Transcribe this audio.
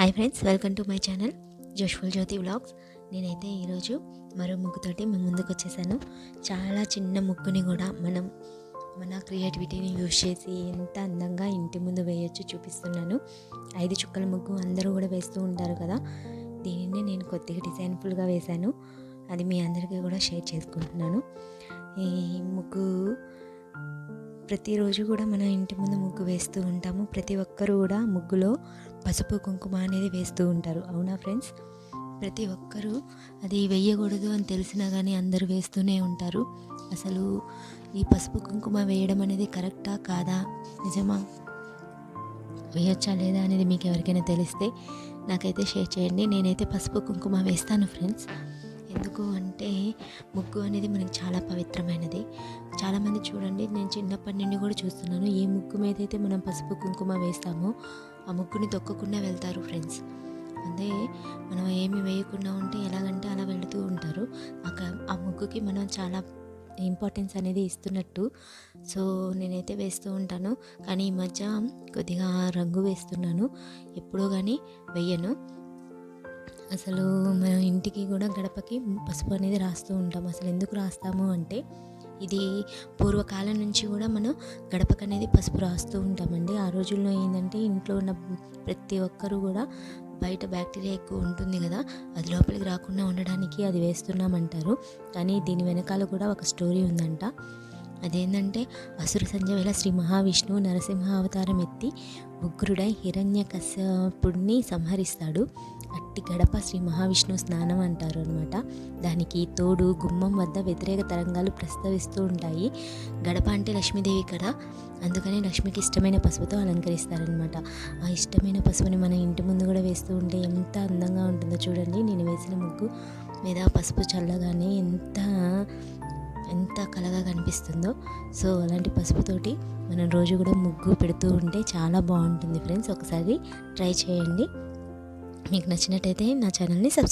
Hi friends, welcome to my channel joshful Jyothi vlogs. నేనైతే ఈరోజు మరో ముగ్గుతోటి మేము ముందుకు వచ్చేసాను. చాలా చిన్న ముగ్గుని కూడా మనం మన క్రియేటివిటీని యూజ్ చేసి ఎంత అందంగా ఇంటి ముందు వేయొచ్చు చూపిస్తున్నాను. 5 చుక్కల ముగ్గు అందరూ కూడా వేస్తూ ఉంటారు కదా, దీనిని నేను కొద్దిగా డిజైన్ఫుల్గా వేశాను. అది మీ అందరికీ కూడా షేర్ చేసుకుంటున్నాను. ఈ ముగ్గు ప్రతిరోజు కూడా మన ఇంటి ముందు ముగ్గు వేస్తూ ఉంటాము. ప్రతి ఒక్కరు కూడా ముగ్గులో పసుపు కుంకుమ అనేది వేస్తూ ఉంటారు, అవునా ఫ్రెండ్స్? ప్రతి ఒక్కరూ అది వేయకూడదు అని తెలిసినా కానీ అందరూ వేస్తూనే ఉంటారు. అసలు ఈ పసుపు కుంకుమ వేయడం అనేది కరెక్టా కాదా, నిజమా, వేయొచ్చా లేదా అనేది మీకు ఎవరికైనా తెలిస్తే నాకైతే షేర్ చేయండి. నేనైతే పసుపు కుంకుమ వేస్తాను ఫ్రెండ్స్. ఎందుకు అంటే ముగ్గు అనేది మనకి చాలా పవిత్రమైనది. చాలామంది చూడండి, నేను చిన్నప్పటి నుండి కూడా చూస్తున్నాను, ఏ ముగ్గు మీద అయితే మనం పసుపు కుంకుమ వేస్తామో ఆ ముగ్గుని తొక్కకుండా వెళ్తారు ఫ్రెండ్స్. అదే మనం ఏమి వేయకుండా ఉంటే ఎలాగంటే అలా వెళుతూ ఉంటారు. ఆ ముగ్గుకి మనం చాలా ఇంపార్టెన్స్ అనేది ఇస్తున్నట్టు. సో నేనైతే వేస్తూ ఉంటాను, కానీ ఈ మధ్య కొద్దిగా రంగు వేస్తున్నాను, ఎప్పుడో కానీ వెయ్యను. అసలు మన ఇంటికి కూడా గడపకి పసుపు అనేది రాస్తూ ఉంటాం. అసలు ఎందుకు రాస్తాము అంటే, ఇది పూర్వకాలం నుంచి కూడా మనం గడపకు అనేది పసుపు రాస్తూ ఉంటామండి. ఆ రోజుల్లో ఏంటంటే ఇంట్లో ఉన్న ప్రతి ఒక్కరూ కూడా బయట బ్యాక్టీరియా ఎక్కువ ఉంటుంది కదా, అది లోపలికి రాకుండా ఉండడానికి అది వేస్తున్నామంటారు. కానీ దీని వెనకాల కూడా ఒక స్టోరీ ఉందంట. అదేంటంటే, అసుర సంజవేళ శ్రీ మహావిష్ణువు నరసింహ అవతారం ఎత్తి ఉగ్రుడై హిరణ్యకశ్యపుడిని సంహరిస్తాడు. అట్టి గడప శ్రీ మహావిష్ణువు స్నానం అంటారు అనమాట. దానికి తోడు గుమ్మం వద్ద వ్యతిరేక తరంగాలు ప్రస్తవిస్తూ ఉంటాయి. గడప అంటే లక్ష్మీదేవి కదా, అందుకని లక్ష్మికి ఇష్టమైన పసుపుతో అలంకరిస్తారనమాట. ఆ ఇష్టమైన పసుపుని మన ఇంటి ముందు కూడా వేస్తూ ఉంటే ఎంత అందంగా ఉంటుందో చూడండి. నేను వేసిన ముగ్గు మీద పసుపు చల్లగానే ఎంత కలగా కనిపిస్తుందో. సో అలాంటి పసుపుతోటి మనం రోజు కూడా ముగ్గు పెడుతూ ఉంటే చాలా బాగుంటుంది ఫ్రెండ్స్. ఒకసారి ట్రై చేయండి. మీకు నచ్చినట్టయితే నా ఛానల్ని సబ్స్క్రైబ్